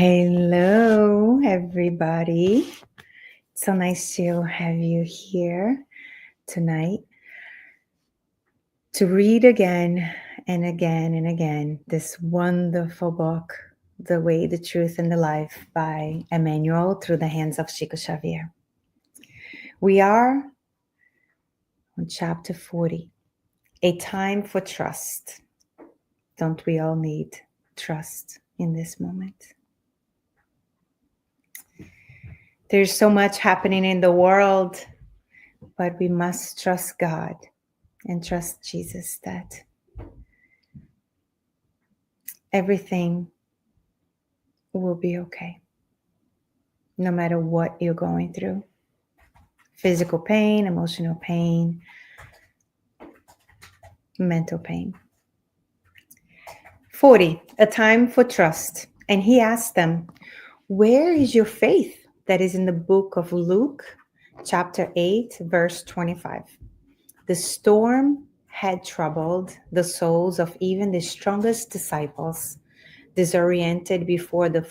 Hello, everybody. So nice to have you here tonight to read again and again and again this wonderful book, The Way, the Truth, and the Life by Emmanuel through the hands of Chico Xavier. We are on chapter 40, A Time for Trust. Don't we all need trust in this moment? There's so much happening in the world, but we must trust God and trust Jesus that everything will be okay, no matter what you're going through. Physical pain, emotional pain, mental pain. 40, a time for trust. And he asked them, where is your faith? That is in the book of Luke, chapter 8, verse 25. The storm had troubled the souls of even the strongest disciples. Disoriented before the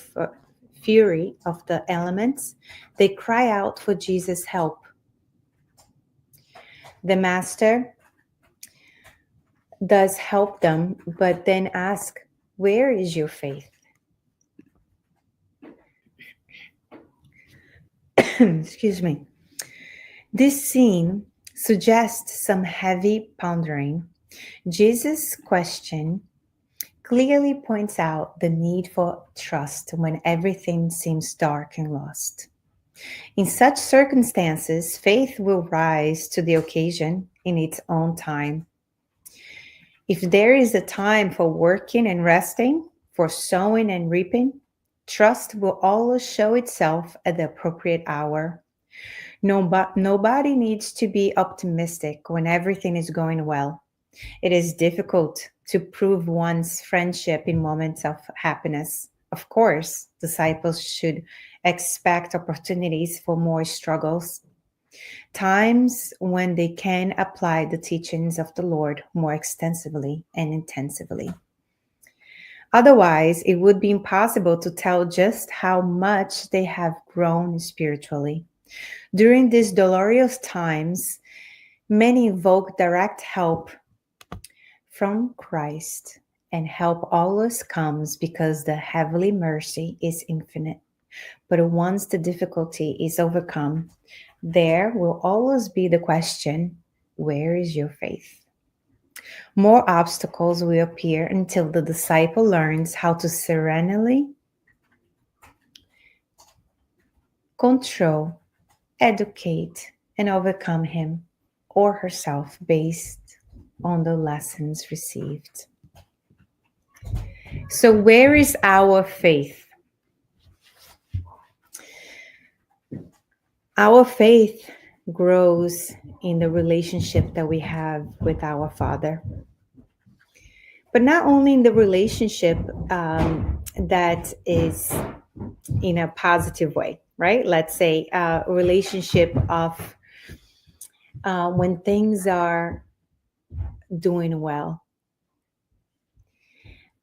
fury of the elements, they cry out for Jesus' help. The master does help them, but then ask, where is your faith? Excuse me. This scene suggests some heavy pondering. Jesus' question clearly points out the need for trust when everything seems dark and lost. In such circumstances, faith will rise to the occasion in its own time. If there is a time for working and resting, for sowing and reaping, trust will always show itself at the appropriate hour. Nobody needs to be optimistic when everything is going well. It is difficult to prove one's friendship in moments of happiness. Of course, disciples should expect opportunities for more struggles, times when they can apply the teachings of the Lord more extensively and intensively. Otherwise, it would be impossible to tell just how much they have grown spiritually. During these dolorous times, many invoke direct help from Christ, and help always comes because the heavenly mercy is infinite. But once the difficulty is overcome, there will always be the question, where is your faith? More obstacles will appear until the disciple learns how to serenely control, educate, and overcome him or herself based on the lessons received. So where is our faith? Our faith grows in the relationship that we have with our Father. But not only in the relationship that is in a positive way, right? Let's say a relationship of when things are doing well.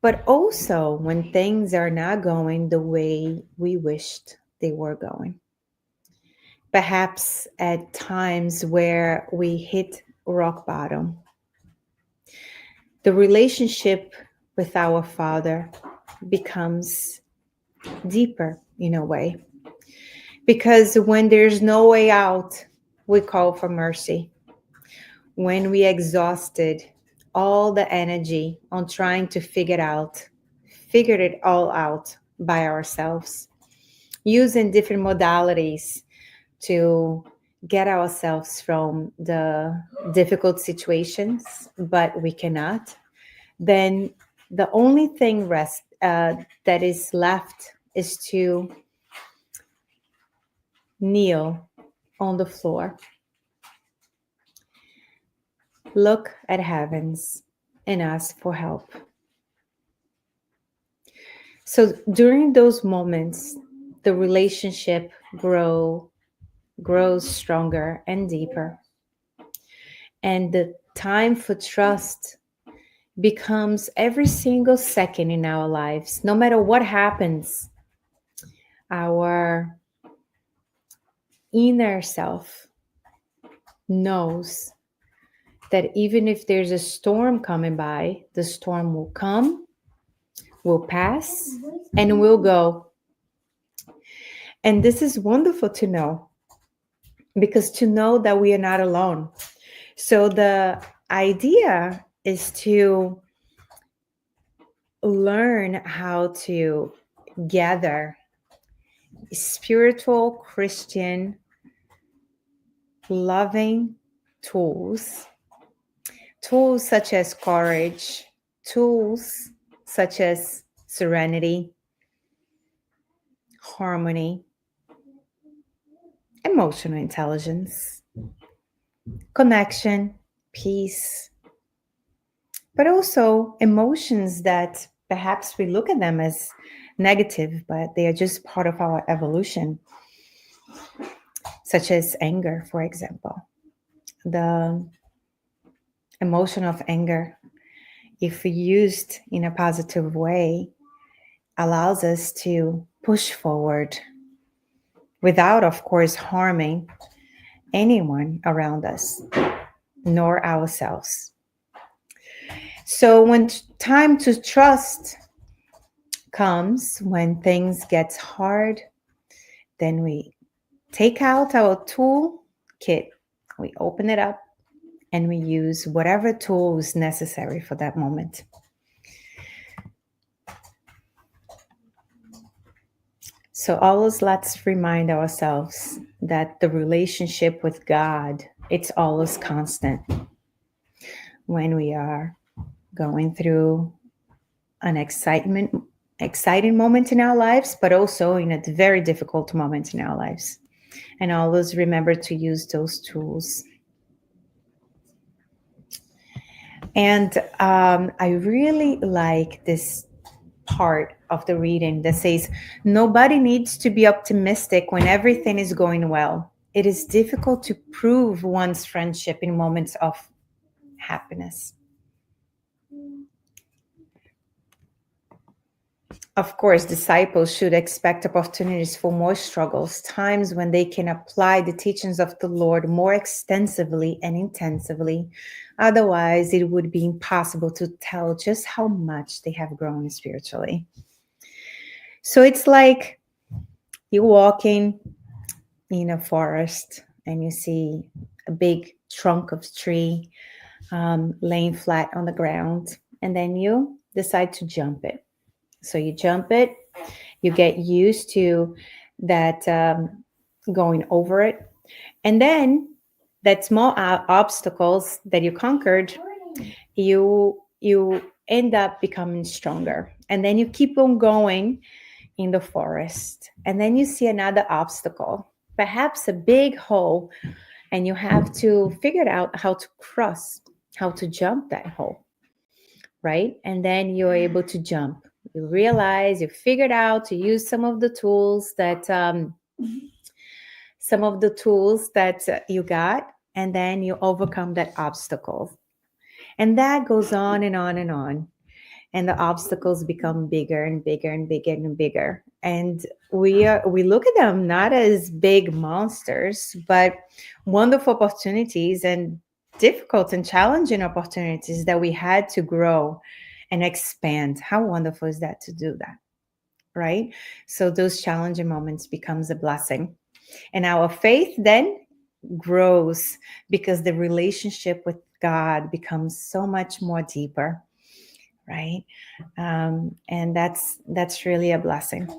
But also when things are not going the way we wished they were going. Perhaps at times where we hit rock bottom. The relationship with our Father becomes deeper in a way. Because when there's no way out, we call for mercy. When we exhausted all the energy on trying to figure it all out by ourselves, using different modalities to get ourselves from the difficult situations, but we cannot, then the only thing that is left is to kneel on the floor, look at heavens, and ask for help. So during those moments, the relationship grows stronger and deeper. And the time for trust becomes every single second in our lives. No matter what happens, Our inner self knows that even if there's a storm coming by, the storm will come, will pass, and will go. And this is wonderful to know, because to know that we are not alone. So the idea is to learn how to gather spiritual, Christian, loving tools such as courage, tools such as serenity, harmony, emotional intelligence, connection, peace, but also emotions that perhaps we look at them as negative, but they are just part of our evolution, such as anger, for example. The emotion of anger, if used in a positive way, allows us to push forward without, of course, harming anyone around us, nor ourselves. So when time to trust comes, when things get hard, then we take out our tool kit, we open it up, and we use whatever tool is necessary for that moment. So always let's remind ourselves that the relationship with God, it's always constant. When we are going through an exciting moment in our lives, but also in a very difficult moment in our lives. And always remember to use those tools. And I really like this part of the reading that says, nobody needs to be optimistic when everything is going well. It is difficult to prove one's friendship in moments of happiness. Of course, disciples should expect opportunities for more struggles, times when they can apply the teachings of the Lord more extensively and intensively. Otherwise, it would be impossible to tell just how much they have grown spiritually. So it's like you're walking in a forest and you see a big trunk of tree laying flat on the ground, and then you decide to jump it. So you jump it, you get used to that going over it. And then that small obstacles that you conquered, you end up becoming stronger. And then you keep on going in the forest. And then you see another obstacle, perhaps a big hole, and you have to figure out how to cross, how to jump that hole, right? And then you're able to jump. You realize you figured out to use some of the tools that you got, and then you overcome that obstacle. And that goes on and on and on. And the obstacles become bigger and bigger and bigger and bigger. And we look at them not as big monsters, but wonderful opportunities and difficult and challenging opportunities that we had to grow and expand. How wonderful is that to do that, right? So those challenging moments becomes a blessing. And our faith then grows because the relationship with God becomes so much more deeper, right? And that's really a blessing.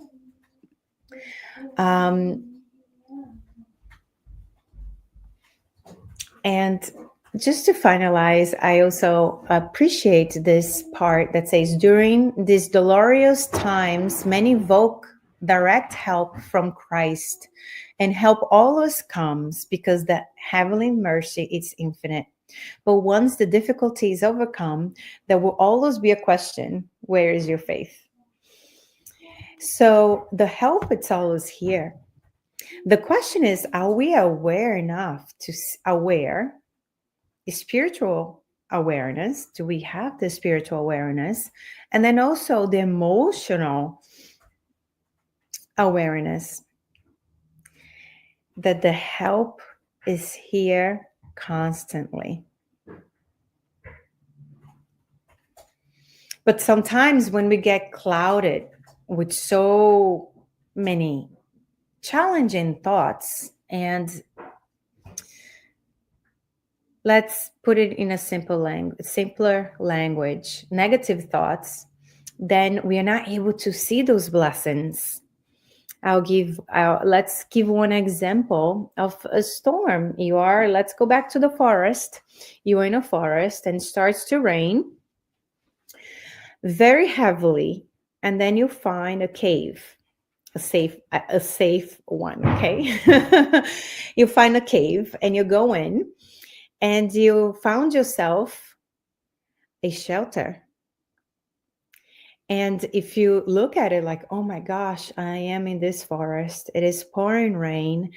And just to finalize, I also appreciate this part that says, during these dolorous times, many invoke direct help from Christ, and help always comes because the heavenly mercy is infinite. But once the difficulty is overcome, there will always be a question: where is your faith? So the help, it's always here. The question is, are we aware enough to spiritual awareness? Do we have the spiritual awareness? And then also the emotional awareness that the help is here constantly. But sometimes when we get clouded with so many challenging thoughts, and let's put it in a simpler language, negative thoughts, then we are not able to see those blessings. Let's give one example of a storm. Let's go back to the forest. You are in a forest and it starts to rain very heavily, and then you find a cave, a safe one, okay? You find a cave and you go in and you found yourself a shelter. And if you look at it like, oh my gosh, I am in this forest, it is pouring rain,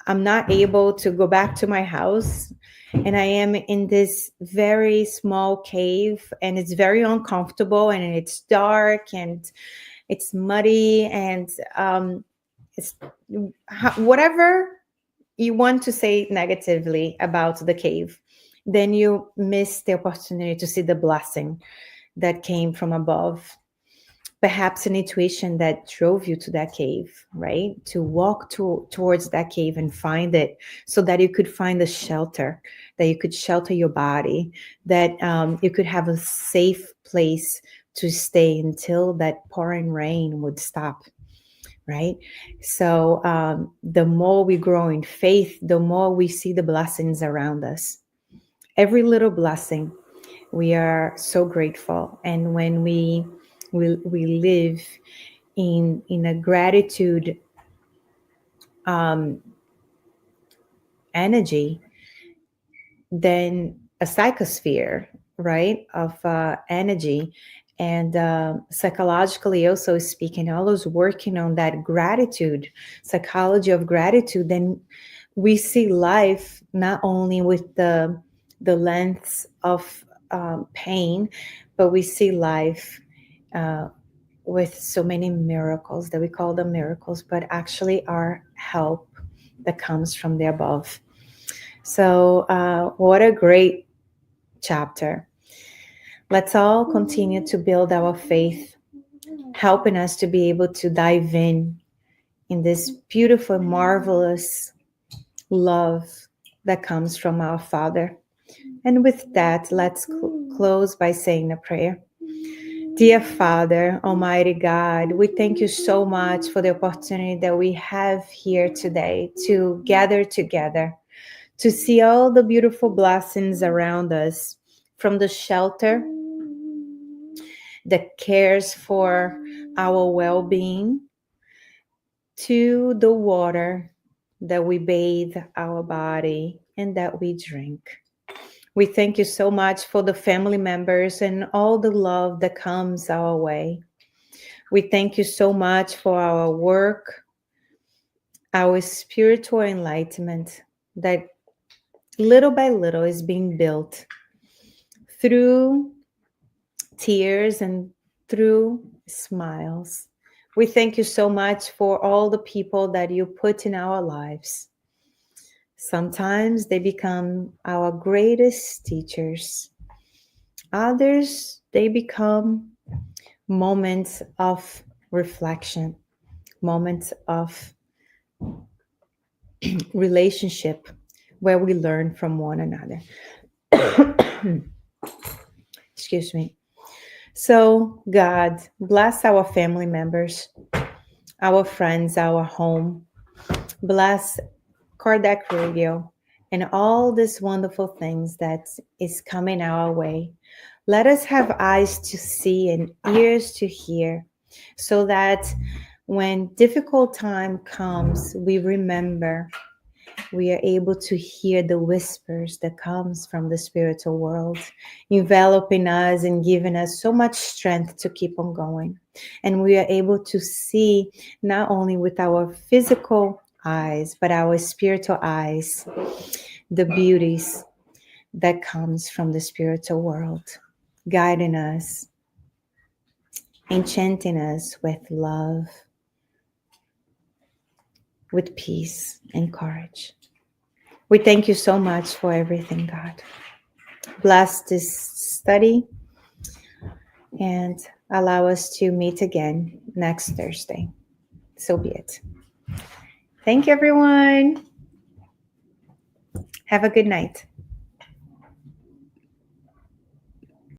I'm not able to go back to my house, and I am in this very small cave, and it's very uncomfortable, and it's dark, and it's muddy, and it's whatever you want to say negatively about the cave, then you miss the opportunity to see the blessing that came from above. Perhaps an intuition that drove you to that cave, right? To walk towards that cave and find it, so that you could find a shelter, that you could shelter your body, that you could have a safe place to stay until that pouring rain would stop, right? So the more we grow in faith, the more we see the blessings around us. Every little blessing, we are so grateful. And when we live in a gratitude energy, then a psychosphere, right, of energy, and psychologically also speaking, always working on that gratitude, psychology of gratitude, then we see life not only with the lengths of pain, but we see life with so many miracles that we call them miracles, but actually are help that comes from the above. So what a great chapter. Let's all continue to build our faith, helping us to be able to dive in this beautiful, marvelous love that comes from our Father. And with that, let's close by saying a prayer. Dear Father, Almighty God, we thank you so much for the opportunity that we have here today to gather together, to see all the beautiful blessings around us, from the shelter that cares for our well-being, to the water that we bathe our body and that we drink. We thank you so much for the family members and all the love that comes our way. We thank you so much for our work, our spiritual enlightenment that little by little is being built through tears and through smiles. We thank you so much for all the people that you put in our lives. Sometimes they become our greatest teachers. Others, they become moments of reflection, moments of relationship where we learn from one another. Excuse me. So, God, bless our family members, our friends, our home. Bless Kardec Radio and all these wonderful things that is coming our way. Let us have eyes to see and ears to hear, so that when difficult time comes, we remember, we are able to hear the whispers that comes from the spiritual world, enveloping us and giving us so much strength to keep on going. And we are able to see not only with our physical eyes, but our spiritual eyes, the beauties that comes from the spiritual world, guiding us, enchanting us with love, with peace and courage. We thank you so much for everything, God. Bless this study and allow us to meet again next Thursday. So be it. Thank you, everyone. Have a good night.